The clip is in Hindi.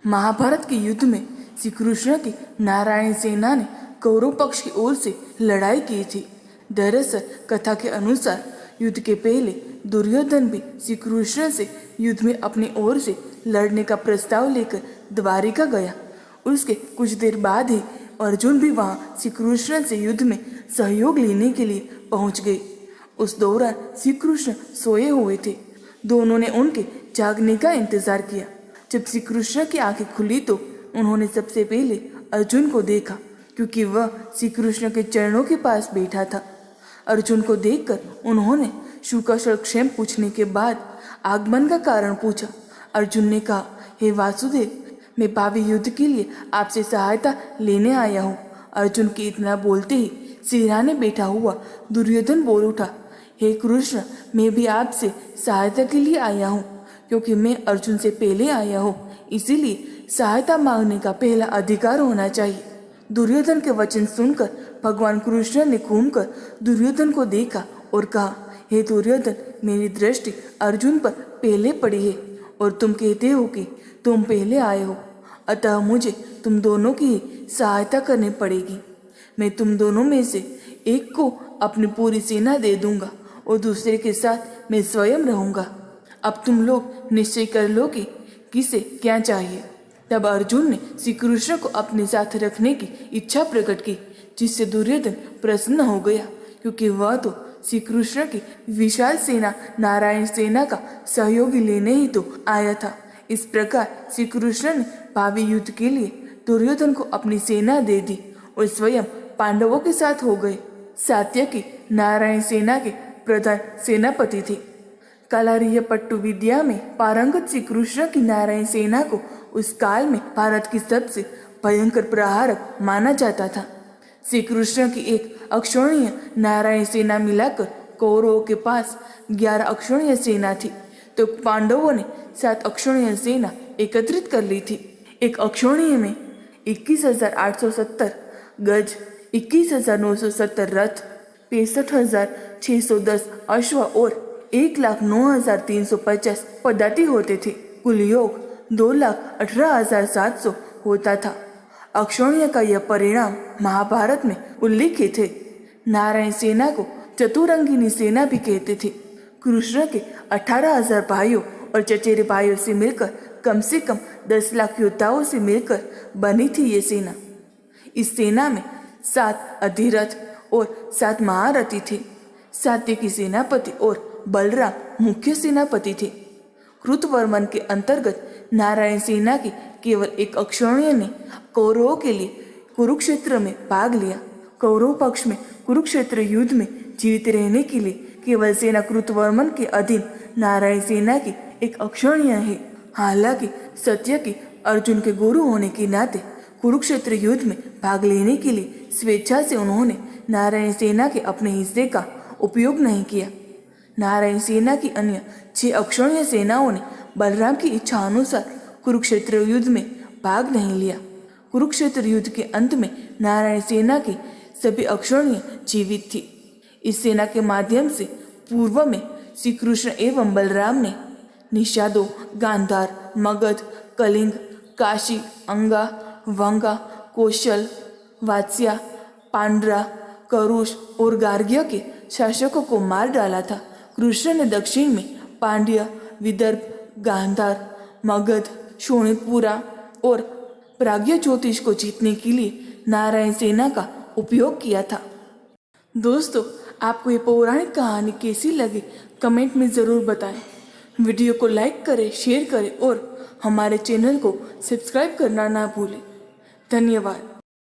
महाभारत के युद्ध में श्री कृष्ण की नारायण सेना ने कौरव पक्ष की ओर से लड़ाई की थी। दरअसल कथा के अनुसार युद्ध के पहले दुर्योधन भी श्री कृष्ण से युद्ध में अपनी ओर से लड़ने का प्रस्ताव लेकर द्वारिका गया। उसके कुछ देर बाद ही अर्जुन भी वहां श्री कृष्ण से युद्ध में सहयोग लेने के लिए पहुंच गए। उस दौरान श्री कृष्ण सोए हुए थे। दोनों ने उनके जागने का इंतजार किया। जब श्री कृष्ण की आंखें खुली तो उन्होंने सबसे पहले अर्जुन को देखा, क्योंकि वह श्री कृष्ण के चरणों के पास बैठा था। अर्जुन को देखकर उन्होंने शुकाशल क्षेम पूछने के बाद आगमन का कारण पूछा। अर्जुन ने कहा, हे वासुदेव, मैं भावी युद्ध के लिए आपसे सहायता लेने आया हूँ। अर्जुन के इतना बोलते ही सिरहाने बैठा हुआ दुर्योधन बोल उठा, हे कृष्ण, मैं भी आपसे सहायता के लिए आया हूँ, क्योंकि मैं अर्जुन से पहले आया हूँ, इसीलिए सहायता मांगने का पहला अधिकार होना चाहिए। दुर्योधन के वचन सुनकर भगवान कृष्ण ने घूमकर दुर्योधन को देखा और कहा, हे दुर्योधन, मेरी दृष्टि अर्जुन पर पहले पड़ी है और तुम कहते हो कि तुम पहले आए हो, अतः मुझे तुम दोनों की ही सहायता करनी पड़ेगी। मैं तुम दोनों में से एक को अपनी पूरी सेना दे दूंगा और दूसरे के साथ मैं स्वयं रहूंगा। अब तुम लोग निश्चय कर लो कि किसे क्या चाहिए। तब अर्जुन ने श्री कृष्ण को अपने साथ रखने की इच्छा प्रकट की, जिससे दुर्योधन प्रसन्न हो गया, क्योंकि वह तो श्री कृष्ण की विशाल सेना नारायण सेना का सहयोगी लेने ही तो आया था। इस प्रकार श्री कृष्ण ने भावी युद्ध के लिए दुर्योधन को अपनी सेना दे दी और स्वयं पांडवों के साथ हो गए। सात्यकी नारायण सेना के प्रधान सेनापति थे। कलारीय पट्टू विद्या में पारंगत श्री कृष्ण की नारायण सेना को उस काल में भारत की सबसे भयंकर प्रहारक माना जाता था। श्री कृष्ण की एक अक्षौहिणी नारायण सेना मिलाकर कौरवों के पास 11 अक्षौहिणी सेना थी, तो पांडवों ने 7 अक्षौहिणी सेना एकत्रित कर ली थी। एक अक्षौहिणी में 21,870 गज, 21,970 रथ, 65,610 अश्व और 1,09,350 पदाति होते थे। कुल योग 2,18,700 होता था। अक्षौहिणी का यह परिणाम महाभारत में उल्लिखित है। नारायण सेना को चतुरंगिनी सेना भी कहते थे। कृष्ण के 18,000 भाइयों और चचेरे भाइयों से मिलकर कम से कम 10 लाख योद्धाओं से मिलकर बनी थी ये सेना। इस सेना में 7 अधिरथ और 7 महारथी थे। सात्यकी सेनापति और बलराम मुख्य सेनापति थे। कृतवर्मन के अंतर्गत नारायण सेना की केवल एक अक्षौहिणी ने कौरवों के लिए कुरुक्षेत्र में भाग लिया। कौरव पक्ष में कुरुक्षेत्र युद्ध में जीवित रहने के लिए केवल सेना कृतवर्मन के अधीन नारायण सेना की एक अक्षौहिणी है। हालांकि सत्यकी अर्जुन के गुरु होने के नाते कुरुक्षेत्र युद्ध में भाग लेने के लिए स्वेच्छा से उन्होंने नारायण सेना के अपने हिस्से का उपयोग नहीं किया। नारायण सेना की अन्य 6 अक्षौहिणी सेनाओं ने बलराम की इच्छा अनुसार कुरुक्षेत्र युद्ध में भाग नहीं लिया। कुरुक्षेत्र युद्ध के अंत में नारायण सेना की सभी अक्षौहिणी जीवित थी। इस सेना के माध्यम से पूर्व में श्री कृष्ण एवं बलराम ने निषादों, गांधार, मगध, कलिंग, काशी, अंगा, वंगा, कौशल, वात्स्या, पांड्रा, करुष और गार्ग्य के शासकों को मार डाला था। कृष्ण ने दक्षिण में पांड्य, विदर्भ, गांधार, मगध, शोणितपुरा और प्राग्य ज्योतिष को जीतने के लिए नारायण सेना का उपयोग किया था। दोस्तों, आपको ये पौराणिक कहानी कैसी लगी कमेंट में ज़रूर बताएं। वीडियो को लाइक करें, शेयर करें और हमारे चैनल को सब्सक्राइब करना ना भूलें। धन्यवाद।